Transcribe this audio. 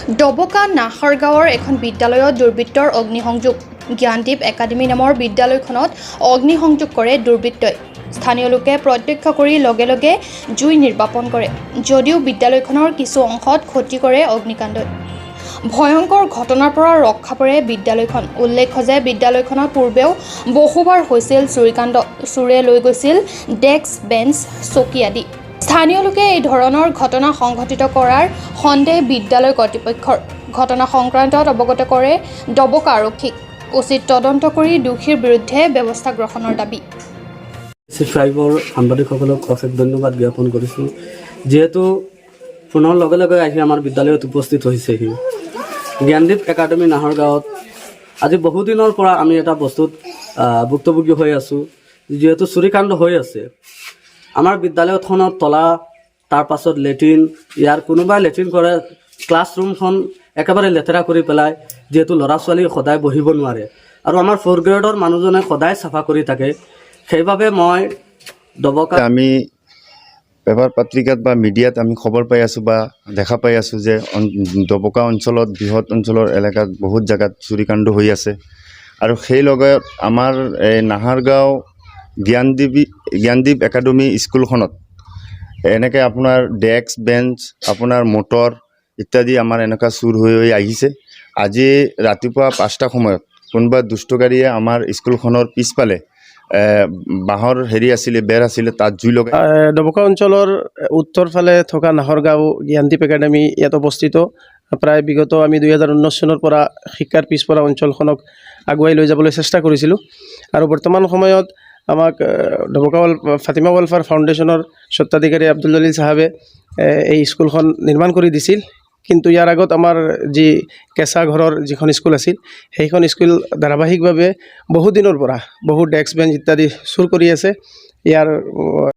ডবকা নাহৰগাঁৱৰ এখন বিদ্যালয়ত দুৰ্বৃত্তৰ অগ্নিসংযোগ। জ্ঞানদীপ একাডেমী নামৰ বিদ্যালয়খনত অগ্নিসংযোগ কৰে দুৰ্বৃত্তই। স্থানীয় লোকে প্ৰত্যক্ষ কৰি লগে লগে জুই নিৰ্বাপন কৰে। যদিও বিদ্যালয়খনৰ কিছু অংশত ক্ষতি কৰে অগ্নিকাণ্ডই। ভয়ংকৰ ঘটনাৰ পৰা ৰক্ষা পৰে বিদ্যালয়খন। উল্লেখ্য যে বিদ্যালয়খনত পূৰ্বেও বহুবাৰ হৈছিল চুৰিকাণ্ড। চোৰে লৈ গৈছিল ডেস্ক, বেঞ্চ, চকী আদি। স্থানীয় লোকে এই ধৰণৰ ঘটনা সংঘটিত কৰাৰ সন্দেহ বিদ্যালয় কৰ্তৃপক্ষৰ। ঘটনা সংক্ৰান্তত অৱগত কৰে ডবকা আৰক্ষীক। উচিত তদন্ত কৰি দোষীৰ বিৰুদ্ধে ব্যৱস্থা গ্ৰহণৰ দাবী। ফাইভৰ সাংবাদিকসকলক অশেষ ধন্যবাদ জ্ঞাপন কৰিছোঁ, যিহেতু ফোনৰ লগে লগে আহি আমাৰ বিদ্যালয়ত উপস্থিত হৈছেহি। জ্ঞানদীপ একাডেমী নাহৰগাঁৱত আজি বহুদিনৰ পৰা আমি এটা বস্তুত ভুক্তভোগী হৈ আছোঁ, যিহেতু চুৰিকাণ্ড হৈ আছে। আমাৰ বিদ্যালয়খনত তলা, তাৰ পাছত লেট্ৰিন, ইয়াৰ কোনোবাই লেট্ৰিন কৰে, ক্লাছৰুমখন একেবাৰে লেতেৰা কৰি পেলাই, যিহেতু ল'ৰা ছোৱালী সদায় বহিব নোৱাৰে আৰু আমাৰ 4th গ্ৰেডৰ মানুহজনে সদায় চাফা কৰি থাকে। সেইবাবে মই আমি পেপাৰ পত্ৰিকাত বা মিডিয়াত আমি খবৰ পাই আছোঁ বা দেখা পাই আছোঁ যে ডবকা অঞ্চলত, বৃহৎ অঞ্চলৰ এলেকাত বহুত জেগাত চুৰিকাণ্ড হৈ আছে। আৰু সেই লগত আমাৰ এই নাহৰগাঁও জ্ঞানদীপ একাডেমী স্কুলখনত এনেকৈ আপোনাৰ ডেস্ক, বেঞ্চ, আপোনাৰ মটৰ ইত্যাদি আমাৰ এনেকুৱা চুৰ হৈ আহিছে। আজি ৰাতিপুৱা 5টা সময়ত কোনোবা দুষ্টকাৰীয়ে আমাৰ স্কুলখনৰ পিছফালে বাঁহৰ আছিলে, বেৰ আছিলে, তাত জুই লগাই। ডবকা অঞ্চলৰ উত্তৰ ফালে থকা নাহৰগাঁও জ্ঞানদীপ একাডেমী ইয়াত অৱস্থিত। প্ৰায় বিগত আমি 2019 চনৰ পৰা শিক্ষাৰ পিছপৰা অঞ্চলখনক আগুৱাই লৈ যাবলৈ চেষ্টা কৰিছিলোঁ। আৰু বৰ্তমান সময়ত আমাক ডবকা ফাতিমা ৱেলফেয়াৰ ফাউণ্ডেশ্যনৰ স্বত্বাধিকাৰী আব্দুল জলিল চাহাবে এই স্কুলখন নিৰ্মাণ কৰি দিছিল। কিন্তু ইয়াৰ আগত আমাৰ যি কেঁচা ঘৰৰ যিখন স্কুল আছিল, সেইখন স্কুল ধাৰাবাহিকভাৱে বহুদিনৰ পৰা বহু ডেস্ক, বেঞ্চ ইত্যাদি চুৰ কৰি আছে। ইয়াৰ